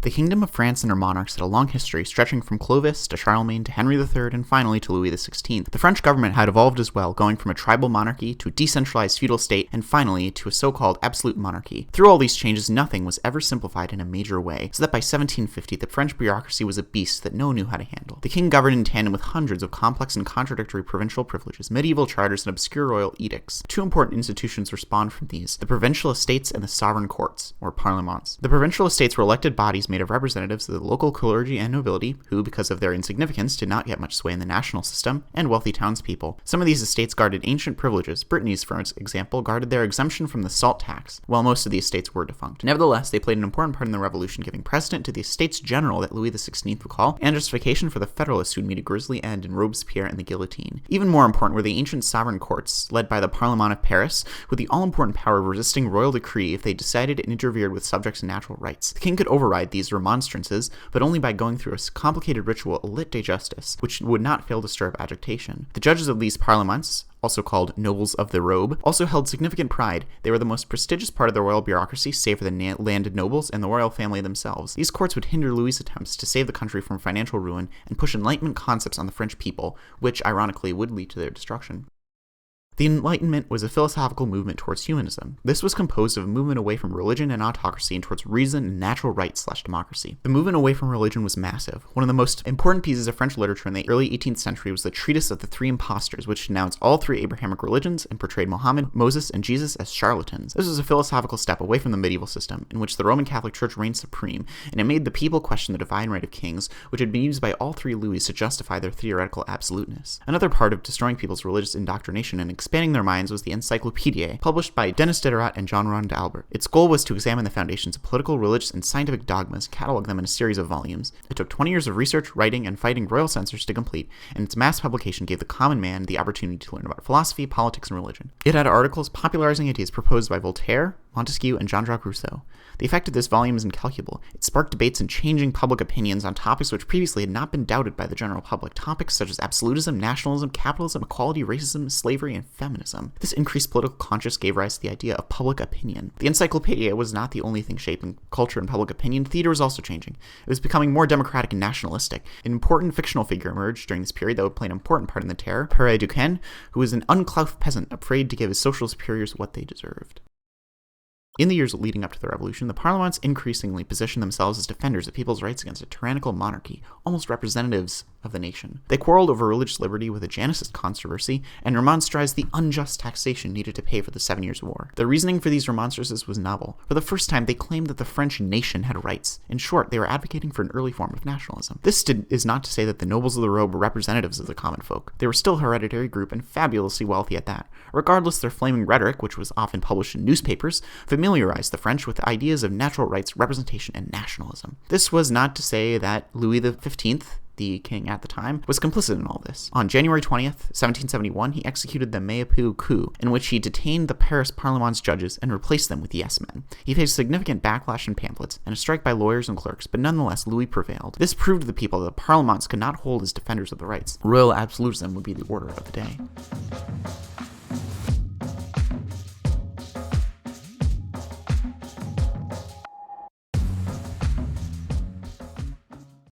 The Kingdom of France and her monarchs had a long history stretching from Clovis to Charlemagne to Henry III and finally to Louis XVI. The French government had evolved as well, going from a tribal monarchy to a decentralized feudal state and finally to a so-called absolute monarchy. Through all these changes, nothing was ever simplified in a major way, so that by 1750 the French bureaucracy was a beast that no one knew how to handle. The king governed in tandem with hundreds of complex and contradictory provincial privileges, medieval charters, and obscure royal edicts. Two important institutions were spawned from these: the provincial estates and the sovereign courts, or parlements. The provincial estates were elected bodies made of representatives of the local clergy and nobility, who, because of their insignificance, did not get much sway in the national system, and wealthy townspeople. Some of these estates guarded ancient privileges. Brittany's, for example, guarded their exemption from the salt tax, while most of the estates were defunct. Nevertheless, they played an important part in the revolution, giving precedent to the estates general that Louis XVI would call, and justification for the federalists who'd meet a grisly end in Robespierre and the guillotine. Even more important were the ancient sovereign courts, led by the Parlement of Paris, with the all-important power of resisting royal decree if they decided and interfered with subjects' natural rights. The king could override these remonstrances, but only by going through a complicated ritual, a lit de justice, which would not fail to stir up agitation. The judges of these parlements, also called nobles of the robe, also held significant pride. They were the most prestigious part of the royal bureaucracy, save for the landed nobles and the royal family themselves. These courts would hinder Louis's attempts to save the country from financial ruin and push Enlightenment concepts on the French people, which, ironically, would lead to their destruction. The Enlightenment was a philosophical movement towards humanism. This was composed of a movement away from religion and autocracy and towards reason and natural rights/democracy. The movement away from religion was massive. One of the most important pieces of French literature in the early 18th century was the Treatise of the Three Impostors, which denounced all three Abrahamic religions and portrayed Mohammed, Moses, and Jesus as charlatans. This was a philosophical step away from the medieval system, in which the Roman Catholic Church reigned supreme, and it made the people question the divine right of kings, which had been used by all three Louis to justify their theoretical absoluteness. Another part of destroying people's religious indoctrination and expanding their minds was the Encyclopedie, published by Denis Diderot and Jean-Rond d'Albert. Its goal was to examine the foundations of political, religious, and scientific dogmas, catalog them in a series of volumes. It took 20 years of research, writing, and fighting royal censors to complete, and its mass publication gave the common man the opportunity to learn about philosophy, politics, and religion. It had articles popularizing ideas proposed by Voltaire, Montesquieu, and Jean-Jacques Rousseau. The effect of this volume is incalculable. It sparked debates and changing public opinions on topics which previously had not been doubted by the general public, topics such as absolutism, nationalism, capitalism, equality, racism, slavery, and feminism. This increased political consciousness gave rise to the idea of public opinion. The Encyclopedia was not the only thing shaping culture and public opinion. Theater was also changing. It was becoming more democratic and nationalistic. An important fictional figure emerged during this period that would play an important part in the Terror, Pere Duquesne, who was an unclouthed peasant afraid to give his social superiors what they deserved. In the years leading up to the revolution, the parlements increasingly positioned themselves as defenders of people's rights against a tyrannical monarchy, almost representatives of the nation. They quarreled over religious liberty with a Jansenist controversy and remonstrated the unjust taxation needed to pay for the 7 Years' War. The reasoning for these remonstrances was novel. For the first time, they claimed that the French nation had rights. In short, they were advocating for an early form of nationalism. This is not to say that the nobles of the robe were representatives of the common folk. They were still a hereditary group and fabulously wealthy at that. Regardless, their flaming rhetoric, which was often published in newspapers, familiarized the French with ideas of natural rights, representation, and nationalism. This was not to say that Louis XV, the king at the time, was complicit in all this. On January 20th, 1771, he executed the Mayapeu coup, in which he detained the Paris Parlement's judges and replaced them with yes-men. He faced significant backlash in pamphlets and a strike by lawyers and clerks, but nonetheless, Louis prevailed. This proved to the people that the Parlements could not hold as defenders of the rights. Royal absolutism would be the order of the day.